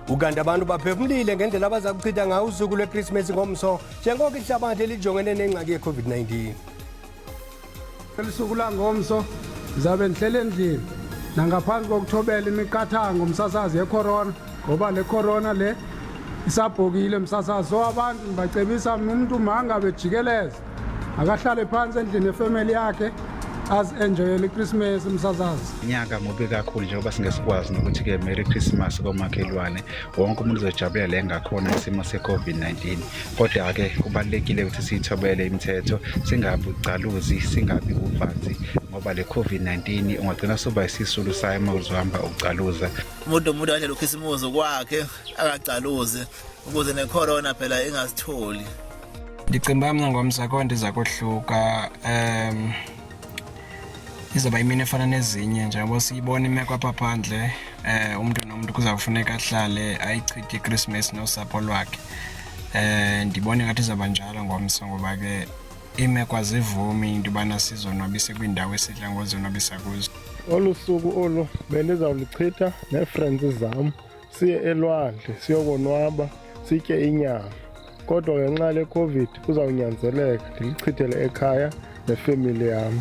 Ukanti abantu baphefumlile ngendlela abazakuchitha ngayo usuku lwe-LweKrisimesi ngomso njengoko ihlabathi lijongene nengxaki ye-COVID-19. Usuku langomso zabe ndihlele endlini nangaphandle kokuthobela imiqathango umsasazi yecorona ngoba le corona le isabhokile umsasazi. So abantu ngibacebisa umuntu mangabe jikeleza akahlale phansi endlini efamily yakhe enjoyele iChristmas umsasazi. Inyaka mubi kakhulu njengoba singesikwazi nokuthi ke Merry Christmas komakhelwane. Wonke umuntu uzojabulela le ngakhona isimo se-COVID-19. Kodwa ke kubalekile ukuthi siyithobele imithetho, singabi ucaluzi, singabi uvanzi ngoba le COVID-19 ungagcina soba isisulu sayo mawuzohamba ucaluza. Umuntu adle ukhisimuzo kwakhe akacaluze ukuze necorona phela ingasitholi. Ndicimba mina ngomso ndiza kohluka izaba imini efana nezinye njengoba siyibona imeko apha phandle. Umuntu nomuntu kuzawufuneka ahlale ayichithe iChristmas nosapho lwakhe. Ndibona ngathi izaba njalo ngomso ngoba ke imeko azivumi into yobana sizonwabise kwiindawo esidla ngozonwabisa kuzo. Olu suku olu bendizawulichitha nee-friends zam, siye elwandle siyokonwaba, sitye inyama. Kodwa ngenxa le COVID kuzawunyanzeleka ndilichithele ekhaya nefemeli yam.